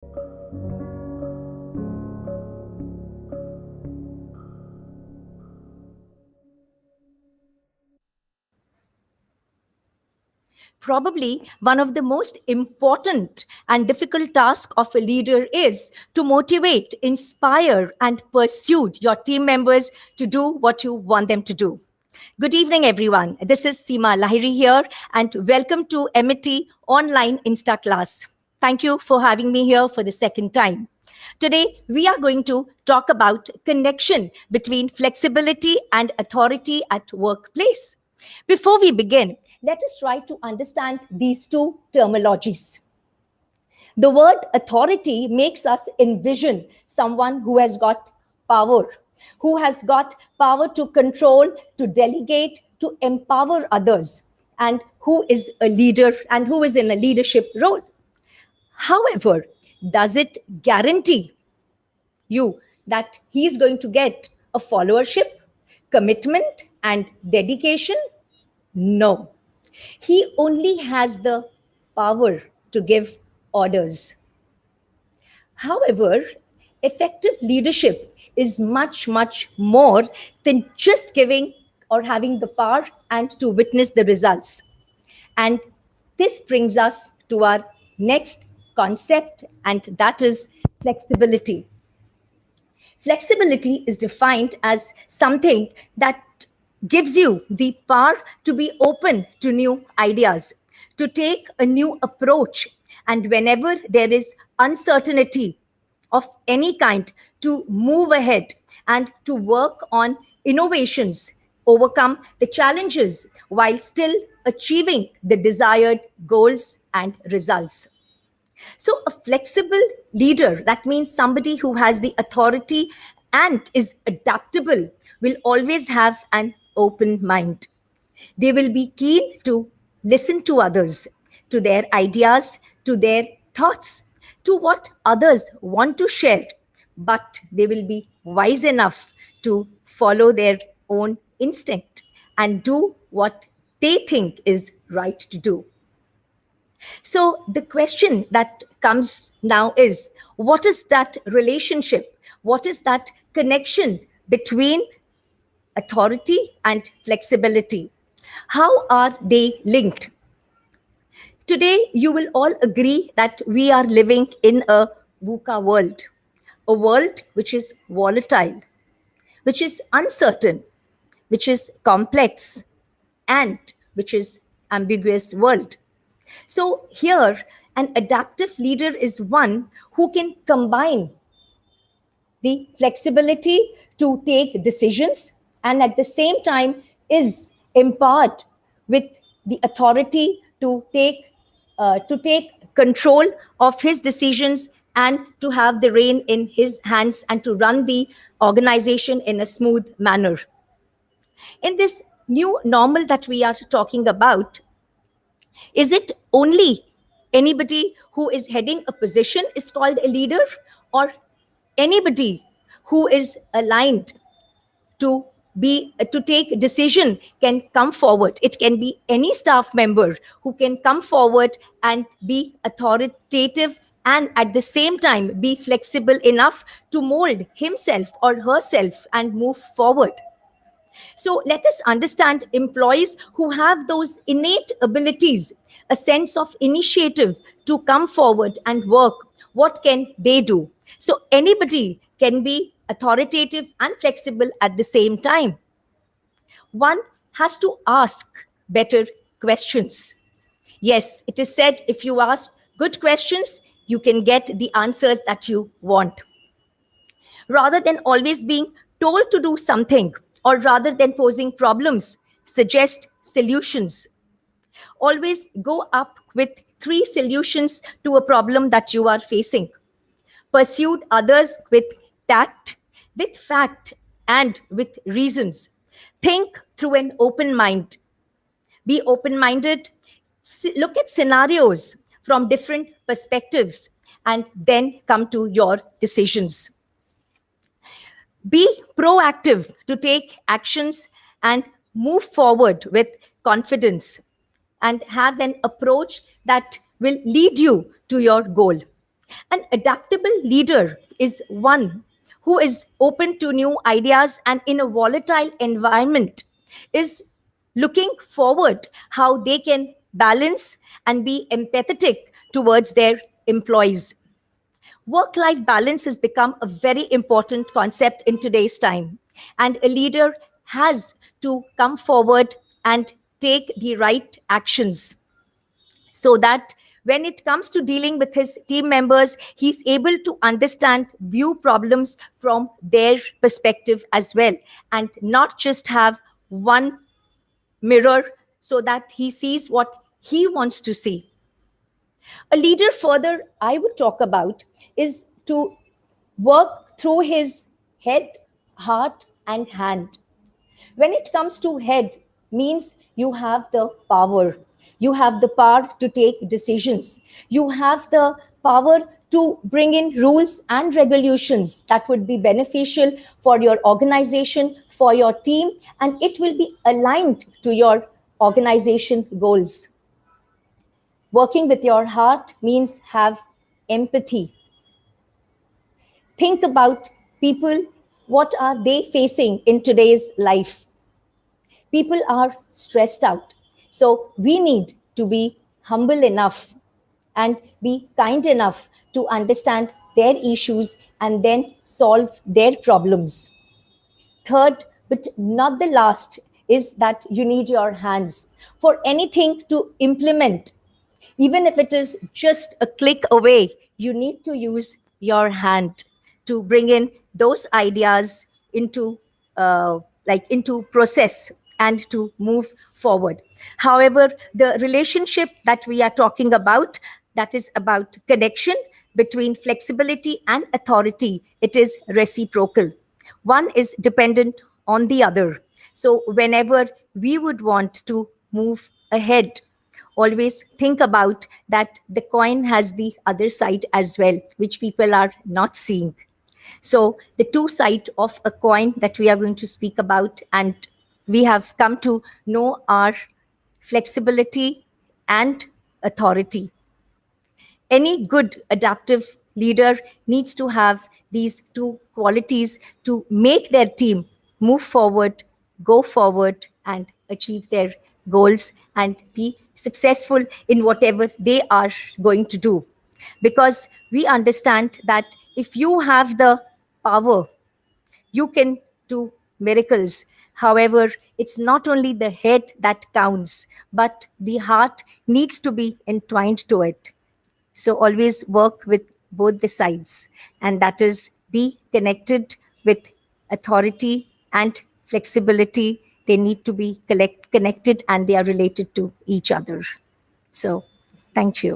Probably one of the most important and difficult tasks of a leader is to motivate, inspire, and pursue your team members to do what you want them to do. Good evening, everyone. This is Seema Lahiri here, and welcome to MIT Online InstaClass. Thank you for having me here for the second time. Today, we are going to talk about connection between flexibility and authority at workplace. Before we begin, let us try to understand these two terminologies. The word authority makes us envision someone who has got power, who has got power to control, to delegate, to empower others, and who is a leader and who is in a leadership role. However, does it guarantee you that he is going to get a followership, commitment, and dedication? No. He only has the power to give orders. However, effective leadership is much, much more than just giving or having the power and to witness the results. And this brings us to our next concept, and that is flexibility. Flexibility is defined as something that gives you the power to be open to new ideas, to take a new approach, and whenever there is uncertainty of any kind, to move ahead and to work on innovations, overcome the challenges while still achieving the desired goals and results. So, a flexible leader, that means somebody who has the authority and is adaptable, will always have an open mind. They will be keen to listen to others, to their ideas, to their thoughts, to what others want to share, but they will be wise enough to follow their own instinct and do what they think is right to do. So the question that comes now is, what is that relationship? What is that connection between authority and flexibility? How are they linked? Today, you will all agree that we are living in a VUCA world, a world which is volatile, which is uncertain, which is complex, and which is ambiguous world. So here, an adaptive leader is one who can combine the flexibility to take decisions and at the same time is empowered with the authority to take control of his decisions and to have the rein in his hands and to run the organization in a smooth manner. In this new normal that we are talking about, is it only anybody who is heading a position is called a leader, or anybody who is aligned to be to take decision can come forward? It can be any staff member who can come forward and be authoritative and at the same time be flexible enough to mold himself or herself and move forward. So let us understand employees who have those innate abilities, a sense of initiative to come forward and work. What can they do? So anybody can be authoritative and flexible at the same time. One has to ask better questions. Yes, it is said if you ask good questions, you can get the answers that you want. Rather than always being told to do something, or rather than posing problems, suggest solutions. Always go up with 3 solutions to a problem that you are facing. Pursue others with tact, with fact, and with reasons. Think through an open mind. Be open minded. Look at scenarios from different perspectives and then come to your decisions. Be proactive to take actions and move forward with confidence and have an approach that will lead you to your goal. An adaptable leader is one who is open to new ideas and in a volatile environment is looking forward how they can balance and be empathetic towards their employees. Work life balance has become a very important concept in today's time, and a leader has to come forward and take the right actions so that when it comes to dealing with his team members, he's able to understand, view problems from their perspective as well, and not just have one mirror so that he sees what he wants to see. A leader, further, I would talk about is to work through his head, heart, and hand. When it comes to head, means you have the power. You have the power to take decisions. You have the power to bring in rules and regulations that would be beneficial for your organization, for your team, and it will be aligned to your organization goals. Working with your heart means have empathy. Think about people, what are they facing in today's life? People are stressed out. So we need to be humble enough and be kind enough to understand their issues and then solve their problems. Third, but not the last, is that you need your hands for anything to implement. Even if it is just a click away, you need to use your hand to bring in those ideas into into process and to move forward. However, the relationship that we are talking about, that is about connection between flexibility and authority, it is reciprocal. One is dependent on the other. So whenever we would want to move ahead, always think about that the coin has the other side as well, which people are not seeing. So the two sides of a coin that we are going to speak about, and we have come to know, are flexibility and authority. Any good adaptive leader needs to have these two qualities to make their team move forward, go forward, and achieve their goals and be successful in whatever they are going to do. Because we understand that if you have the power, you can do miracles. However, it's not only the head that counts, but the heart needs to be entwined to it. So always work with both the sides, and that is be connected with authority and flexibility. They need to be connected and they are related to each other. So thank you.